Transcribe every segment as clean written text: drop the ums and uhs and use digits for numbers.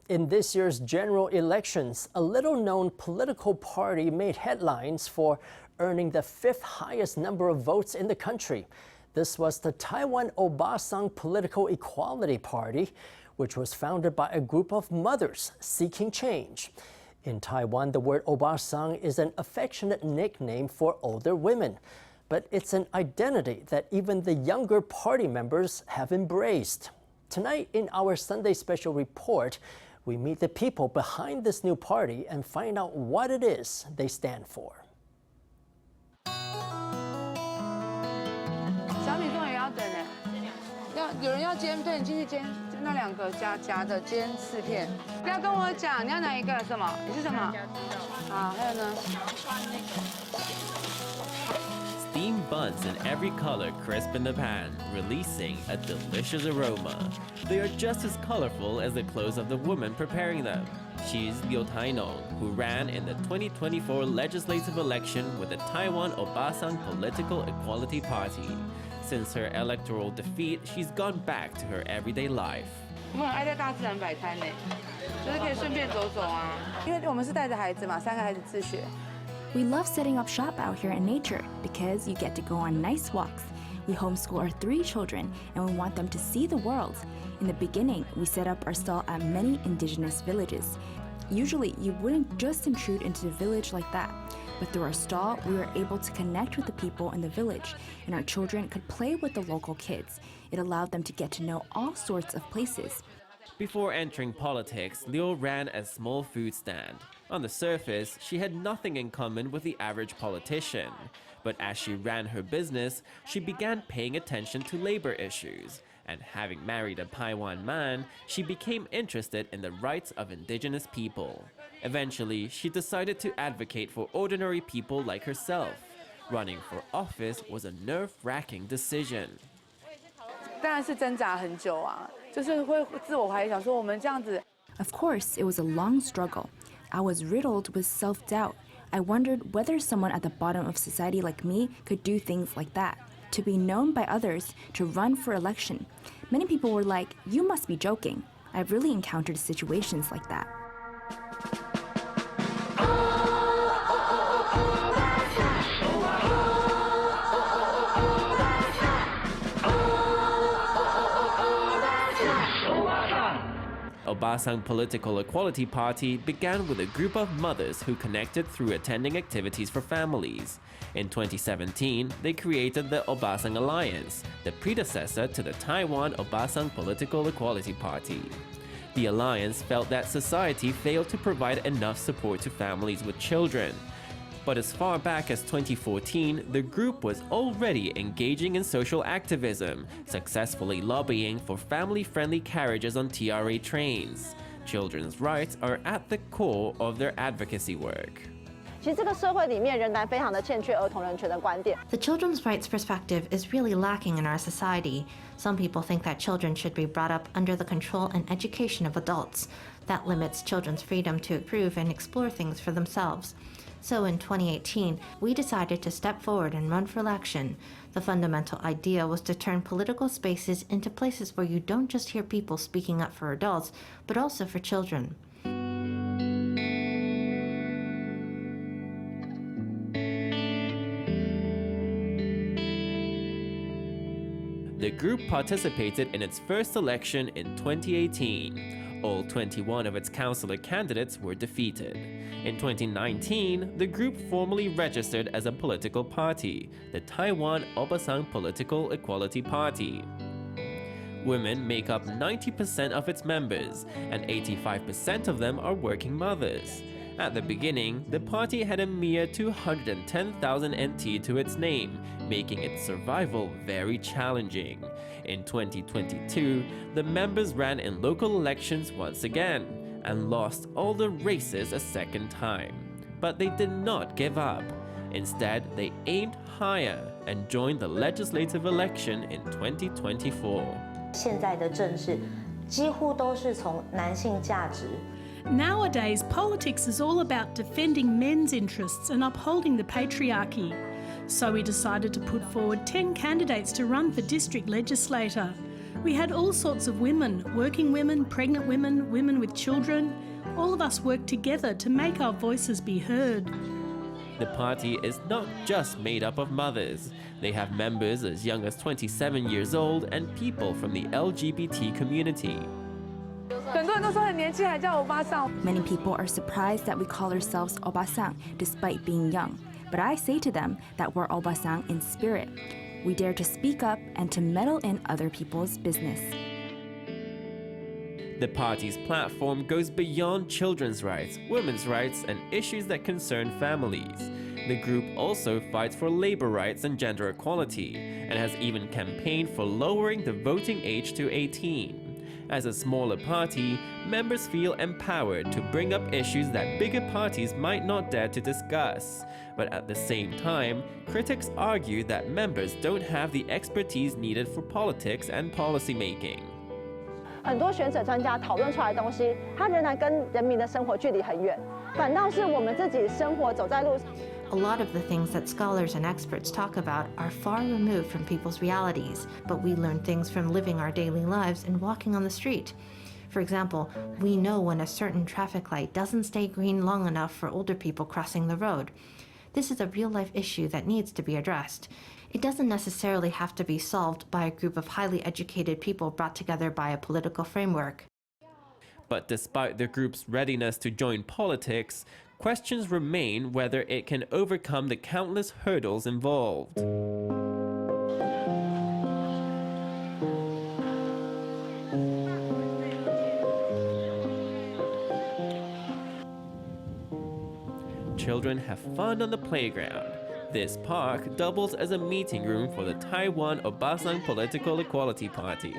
In this year's general elections, a little-known political party made headlines for earning the 5th highest number of votes in the country. This was the Taiwan Obasang Political Equality Party, which was founded by a group of mothers seeking change. In Taiwan, the word Obasang is an affectionate nickname for older women, but it's an identity that even the younger party members have embraced. Tonight, in our Sunday Special Report, we meet the people behind this new party and find out what it is they stand for. 小米粽也要等呢，有人要煎，对，你继续煎，就那2个夹的煎4片。不要跟我讲，你要哪一个？什么？你是什么？好，还有呢？ Steamed buns in every color crisp in the pan, releasing a delicious aroma. They are just as colorful as the clothes of the woman preparing them. She's Liu Tai-nung, who ran in the 2024 legislative election with the Taiwan Obasang Political Equality Party. Since her electoral defeat, she's gone back to her everyday life. 我们很爱在大自然摆摊呢，就是可以顺便走走啊。因为我们是带着孩子嘛，3个孩子自学。 We love setting up shop out here in nature because you get to go on nice walks. We homeschool our 3 children and we want them to see the world. In the beginning, we set up our stall at many indigenous villages. Usually, you wouldn't just intrude into the village like that. But through our stall, we were able to connect with the people in the village, and our children could play with the local kids. It allowed them to get to know all sorts of places. Before entering politics, Liu ran a small food stand. On the surface, she had nothing in common with the average politician. But as she ran her business, she began paying attention to labor issues. And having married a Taiwan man, she became interested in the rights of indigenous people. Eventually, she decided to advocate for ordinary people like herself. Running for office was a nerve-wracking decision. 当然是挣扎很久啊，就是会自我怀疑，想说我们这样子。 Of course, it was a long struggle. I was riddled with self-doubt. I wondered whether someone at the bottom of society like me could do things like that. To be known by others, to run for election. Many people were like, "You must be joking." I've really encountered situations like that. Obasang Political Equality Party began with a group of mothers who connected through attending activities for families. In 2017, they created the Obasang Alliance, the predecessor to the Taiwan Obasang Political Equality Party. The alliance felt that society failed to provide enough support to families with children. But as far back as 2014, the group was already engaging in social activism, successfully lobbying for family-friendly carriages on TRA trains. Children's rights are at the core of their advocacy work. 其实这个社会里面仍然非常的欠缺儿童人权的观点。The children's rights perspective is really lacking in our society. Some people think that children should be brought up under the control and education of adults. That limits children's freedom to approve and explore things for themselves. So in 2018, we decided to step forward and run for election. The fundamental idea was to turn political spaces into places where you don't just hear people speaking up for adults, but also for children. The group participated in its first election in 2018. All 21 of its councillor candidates were defeated. In 2019, the group formally registered as a political party, the Taiwan Obasang Political Equality Party. Women make up 90% of its members, and 85% of them are working mothers. At the beginning, the party had a mere 210,000 NT to its name, making its survival very challenging. In 2022, the members ran in local elections once again, and lost all the races a second time. But they did not give up. Instead, they aimed higher and joined the legislative election in 2024. 现在的政治几乎都是从男性价值。 Nowadays, politics is all about defending men's interests and upholding the patriarchy. So we decided to put forward 10 candidates to run for district legislator. We had all sorts of women, working women, pregnant women, women with children. All of us worked together to make our voices be heard. The party is not just made up of mothers. They have members as young as 27 years old and people from the LGBT community. Many people are surprised that we call ourselves Obasang despite being young. But I say to them that we're Obasang in spirit. We dare to speak up and to meddle in other people's business. The party's platform goes beyond children's rights, women's rights, and issues that concern families. The group also fights for labor rights and gender equality, and has even campaigned for lowering the voting age to 18. As a smaller party, members feel empowered to bring up issues that bigger parties might not dare to discuss. But at the same time, critics argue that members don't have the expertise needed for politics and policy making. 很多学者专家讨论出来的东西，它仍然跟人民的生活距离很远，反倒是我们自己生活走在路上。 A lot of the things that scholars and experts talk about are far removed from people's realities, but we learn things from living our daily lives and walking on the street. For example, we know when a certain traffic light doesn't stay green long enough for older people crossing the road. This is a real-life issue that needs to be addressed. It doesn't necessarily have to be solved by a group of highly educated people brought together by a political framework. But despite the group's readiness to join politics, questions remain whether it can overcome the countless hurdles involved. Children have fun on the playground. This park doubles as a meeting room for the Taiwan Obasang Political Equality Party.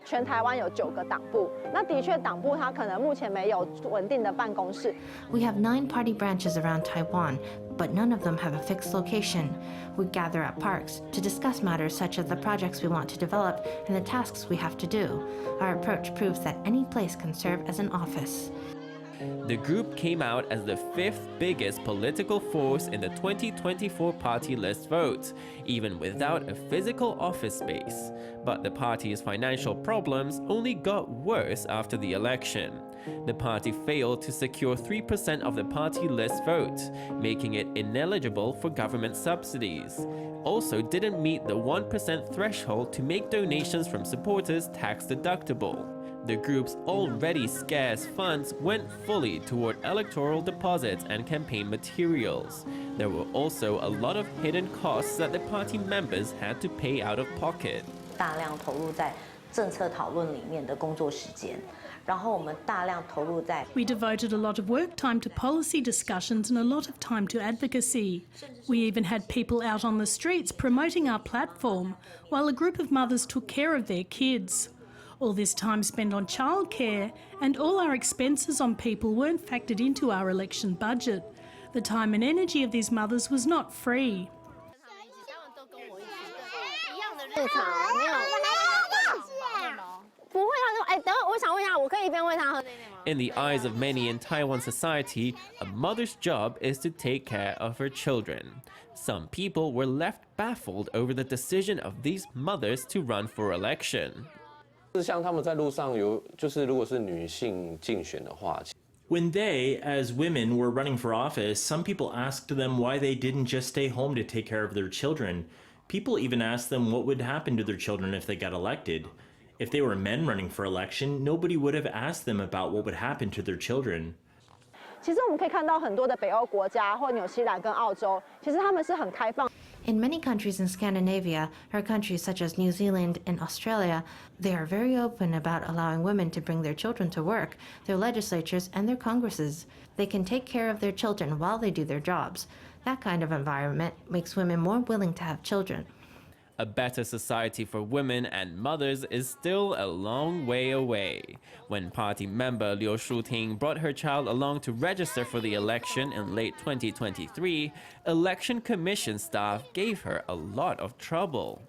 全台湾有9个党部，那的确党部它可能目前没有稳定的办公室。 We have 9 party branches around Taiwan, but none of them have a fixed location. We gather at parks to discuss matters such as the projects we want to develop and the tasks we have to do. Our approach proves that any place can serve as an office. The group came out as the 5th biggest political force in the 2024 party list vote, even without a physical office space. But the party's financial problems only got worse after the election. The party failed to secure 3% of the party list vote, making it ineligible for government subsidies. Also didn't meet the 1% threshold to make donations from supporters tax deductible. The group's already scarce funds went fully toward electoral deposits and campaign materials. There were also a lot of hidden costs that the party members had to pay out of pocket. 大量投入在政策讨论里面的工作时间，然后我们大量投入在 We devoted a lot of work time to policy discussions and a lot of time to advocacy. We even had people out on the streets promoting our platform, while a group of mothers took care of their kids. All this time spent on childcare and all our expenses on people weren't factored into our election budget. The time and energy of these mothers was not free. In the eyes of many in Taiwan society, a mother's job is to take care of her children. Some people were left baffled over the decision of these mothers to run for election. When they, as women, were running for office, some people asked them why they didn't just stay home to take care of their children. People even asked them what would happen to their children if they got elected. If they were men running for election, nobody would have asked them about what would happen to their children. 其实我们可以看到很多的北欧国家或纽西兰跟澳洲，其实他们是很开放。 In many countries in Scandinavia, or countries such as New Zealand and Australia, they are very open about allowing women to bring their children to work, their legislatures, and their congresses. They can take care of their children while they do their jobs. That kind of environment makes women more willing to have children. A better society for women and mothers is still a long way away. When party member Liu Tai-nung brought her child along to register for the election in late 2023, election commission staff gave her a lot of trouble.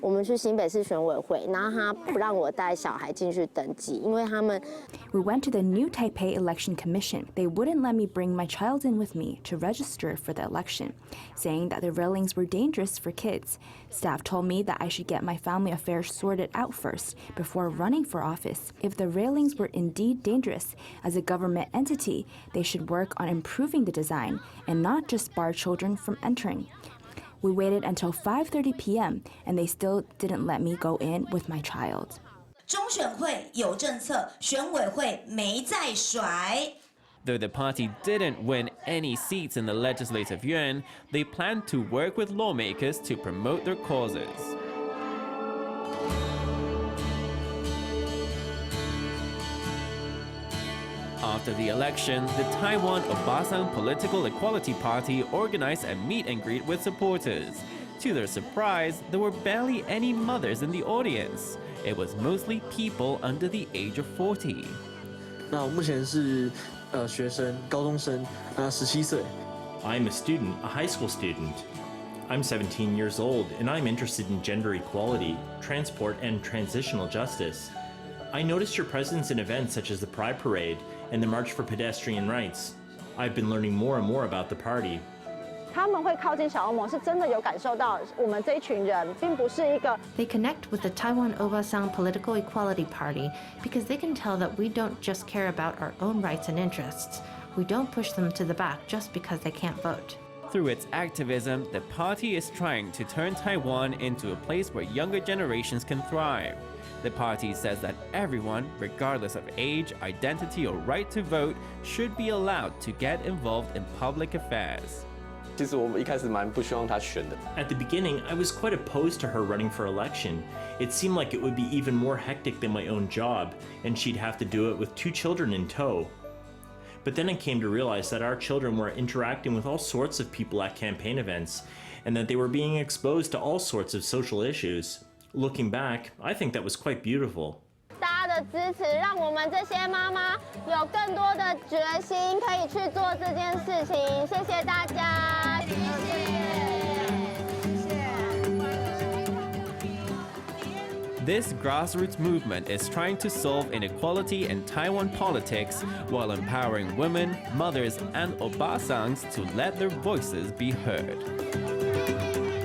我们去新北市选委会，然后他不让我带小孩进去登记，因为他们。We went to the New Taipei Election Commission. They wouldn't let me bring my child in with me to register for the election, saying that the railings were dangerous for kids. Staff told me that I should get my family affairs sorted out first before running for office. If the railings were indeed dangerous, as a government entity, they should work on improving the design and not just bar children from entering. We waited until 5:30 p.m. and they still didn't let me go in with my child. 中选会有政策，选委会没在甩。 Though the party didn't win any seats in the legislative yuan, they planned to work with lawmakers to promote their causes. After the election, the Taiwan Obasang Political Equality Party organized a meet and greet with supporters. To their surprise, there were barely any mothers in the audience. It was mostly people under the age of 40. 那我目前是学生，高中生，17岁。 I'm a student, a high school student. I'm 17 years old, and I'm interested in gender equality, transport, and transitional justice. I noticed your presence in events such as the Pride Parade and the March for Pedestrian Rights. I've been learning more and more about the party. 他们会靠近小欧盟，是真的有感受到我们这一群人，并不是一个。They connect with the Taiwan Obasang Political Equality Party because they can tell that we don't just care about our own rights and interests. We don't push them to the back just because they can't vote. Through its activism, the party is trying to turn Taiwan into a place where younger generations can thrive. The party says that everyone, regardless of age, identity, or right to vote, should be allowed to get involved in public affairs. 其实我们一开始蛮不希望他选的。 At the beginning, I was quite opposed to her running for election. It seemed like it would be even more hectic than my own job, and she'd have to do it with 2 children in tow. But then I came to realize that our children were interacting with all sorts of people at campaign events, and that they were being exposed to all sorts of social issues. Looking back, I think that was quite beautiful. 大家的支持，让我们这些妈妈有更多的决心，可以去做这件事情。谢谢大家，谢谢。 This grassroots movement is trying to solve inequality in Taiwan politics while empowering women, mothers, and Obasangs to let their voices be heard.